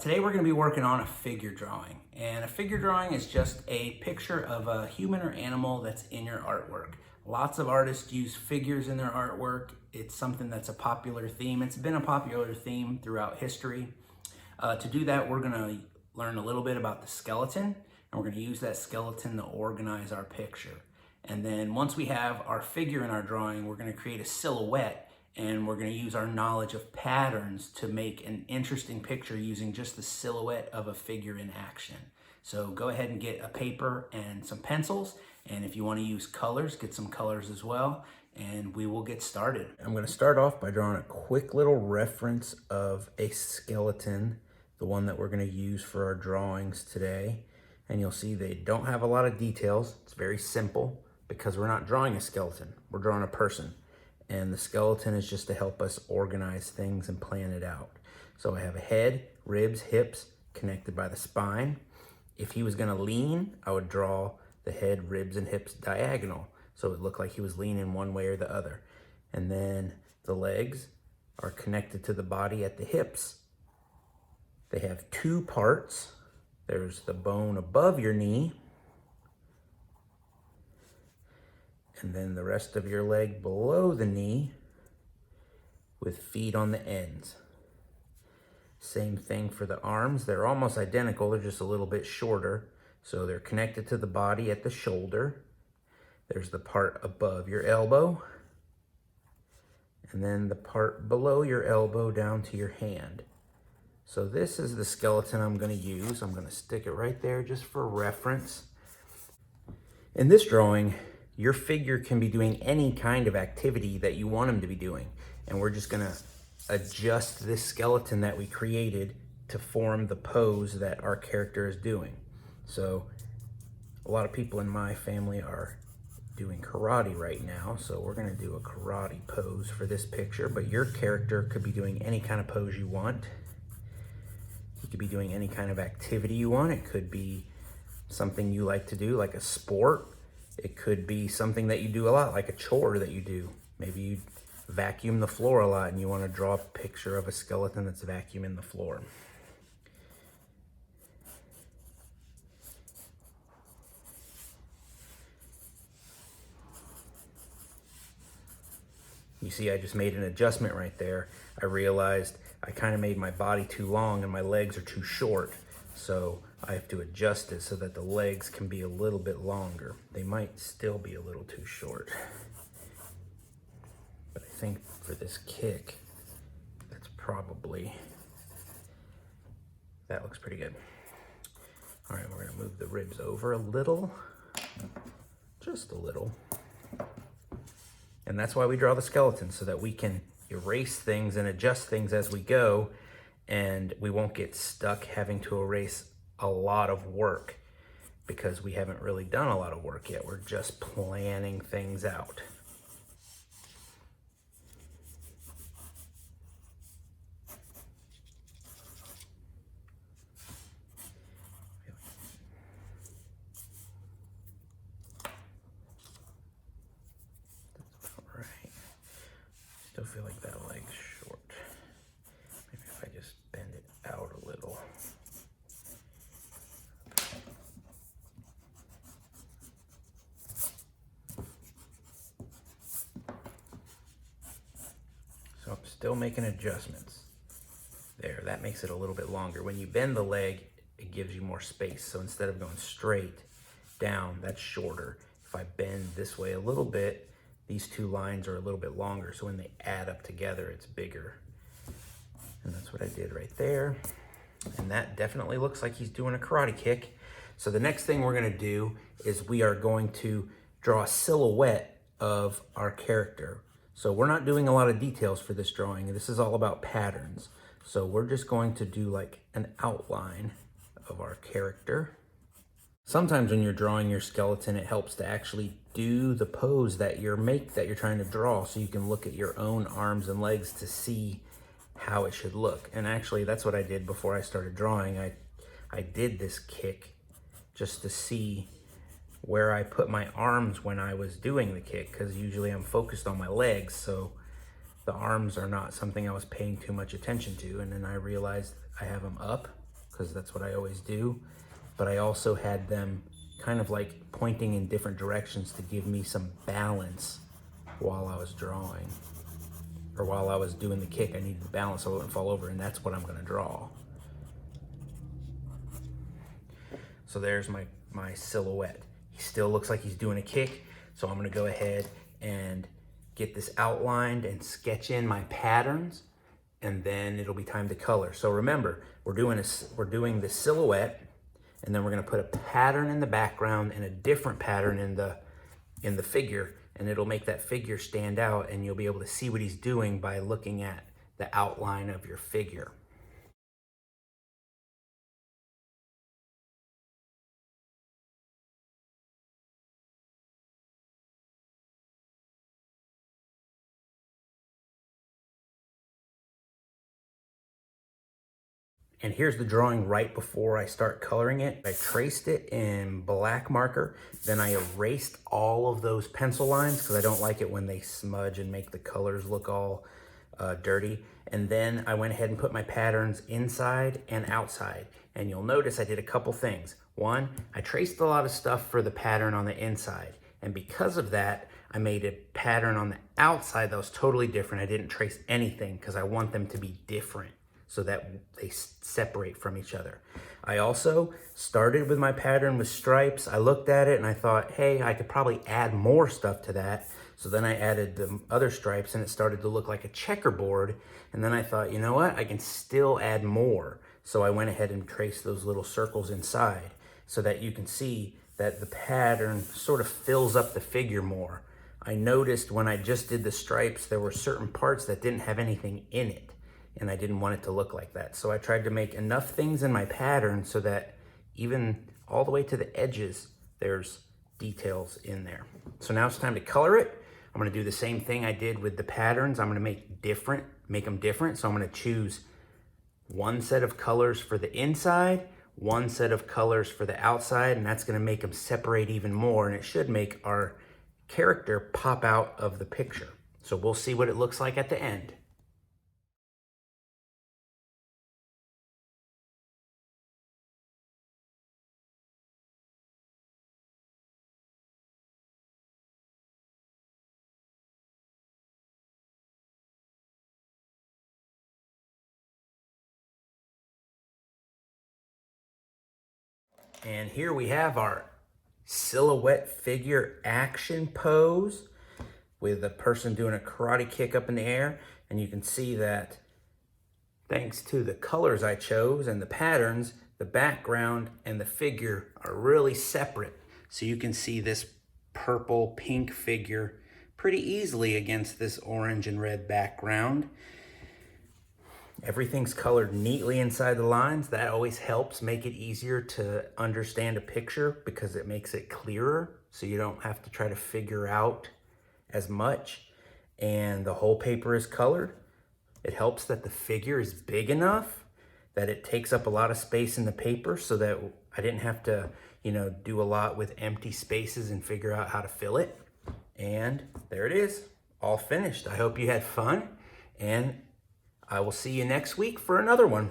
Today we're going to be working on a figure drawing, and a figure drawing is just a picture of a human or animal that's in your artwork. Lots of artists use figures in their artwork. It's something that's a popular theme. It's been a popular theme throughout history. To do that, we're going to learn a little bit about the skeleton, and we're going to use that skeleton to organize our picture. And then once we have our figure in our drawing, we're going to create a silhouette, and we're going to use our knowledge of patterns to make an interesting picture using just the silhouette of a figure in action. So go ahead and get a paper and some pencils, and if you want to use colors, get some colors as well, and we will get started. I'm going to start off by drawing a quick little reference of a skeleton, the one that we're going to use for our drawings today. And you'll see they don't have a lot of details. It's very simple because we're not drawing a skeleton, we're drawing a person. And the skeleton is just to help us organize things and plan it out. So I have a head, ribs, hips connected by the spine. If he was gonna lean, I would draw the head, ribs, and hips diagonal, so it looked like he was leaning one way or the other. And then the legs are connected to the body at the hips. They have two parts. There's the bone above your knee, and then the rest of your leg below the knee with feet on the ends. Same thing for the arms. They're almost identical, they're just a little bit shorter. So they're connected to the body at the shoulder. There's the part above your elbow, and then the part below your elbow down to your hand. So this is the skeleton I'm going to use. I'm going to stick it right there just for reference. In this drawing, your figure can be doing any kind of activity that you want him to be doing. And we're just gonna adjust this skeleton that we created to form the pose that our character is doing. So a lot of people in my family are doing karate right now. So we're gonna do a karate pose for this picture, but your character could be doing any kind of pose you want. You could be doing any kind of activity you want. It could be something you like to do, like a sport. It could be something that you do a lot, like a chore that you do. Maybe you vacuum the floor a lot and you want to draw a picture of a skeleton that's vacuuming the floor. You see, I just made an adjustment right there. I realized I kind of made my body too long and my legs are too short. So I have to adjust it so that the legs can be a little bit longer. They might still be a little too short. But I think for this kick, that looks pretty good. All right, we're gonna move the ribs over a little, just a little. And that's why we draw the skeleton, so that we can erase things and adjust things as we go, and we won't get stuck having to erase a lot of work because we haven't really done a lot of work yet. We're just planning things out. That's about right. Still feel like that leg's short. Maybe if I just bend it out a little. So I'm still making adjustments. There, that makes it a little bit longer. When you bend the leg, it gives you more space. So instead of going straight down, that's shorter. If I bend this way a little bit, these two lines are a little bit longer. So when they add up together, it's bigger. And that's what I did right there. And that definitely looks like he's doing a karate kick. So the next thing we're gonna do is we are going to draw a silhouette of our character. So we're not doing a lot of details for this drawing. This is all about patterns. So we're just going to do like an outline of our character. Sometimes when you're drawing your skeleton, it helps to actually do the pose that you're trying to draw, so you can look at your own arms and legs to see how it should look. And actually that's what I did before I started drawing. I did this kick just to see where I put my arms when I was doing the kick, because usually I'm focused on my legs, so the arms are not something I was paying too much attention to. And then I realized I have them up because that's what I always do. But I also had them kind of like pointing in different directions to give me some balance while I was drawing. Or while I was doing the kick, I needed the balance so I wouldn't fall over, and that's what I'm gonna draw. So there's my silhouette. He still looks like he's doing a kick, so I'm gonna go ahead and get this outlined and sketch in my patterns, and then it'll be time to color. So remember, we're doing the silhouette, and then we're gonna put a pattern in the background and a different pattern in the figure, and it'll make that figure stand out, and you'll be able to see what he's doing by looking at the outline of your figure. And here's the drawing right before I start coloring it. I traced it in black marker, then I erased all of those pencil lines because I don't like it when they smudge and make the colors look all dirty. And then I went ahead and put my patterns inside and outside. And you'll notice I did a couple things. One, I traced a lot of stuff for the pattern on the inside. And because of that, I made a pattern on the outside that was totally different. I didn't trace anything because I want them to be different so that they separate from each other. I also started with my pattern with stripes. I looked at it and I thought, hey, I could probably add more stuff to that. So then I added the other stripes and it started to look like a checkerboard. And then I thought, you know what? I can still add more. So I went ahead and traced those little circles inside so that you can see that the pattern sort of fills up the figure more. I noticed when I just did the stripes, there were certain parts that didn't have anything in it, and I didn't want it to look like that. So I tried to make enough things in my pattern so that even all the way to the edges, there's details in there. So now it's time to color it. I'm gonna do the same thing I did with the patterns. I'm gonna make them different. So I'm gonna choose one set of colors for the inside, one set of colors for the outside, and that's gonna make them separate even more, and it should make our character pop out of the picture. So we'll see what it looks like at the end. And here we have our silhouette figure action pose with a person doing a karate kick up in the air. And you can see that thanks to the colors I chose and the patterns, the background and the figure are really separate. So you can see this purple pink figure pretty easily against this orange and red background. Everything's colored neatly inside the lines. That always helps make it easier to understand a picture because it makes it clearer, so you don't have to try to figure out as much. And the whole paper is colored. It helps that the figure is big enough that it takes up a lot of space in the paper so that I didn't have to, do a lot with empty spaces and figure out how to fill it. And there it is, all finished. I hope you had fun, and I will see you next week for another one.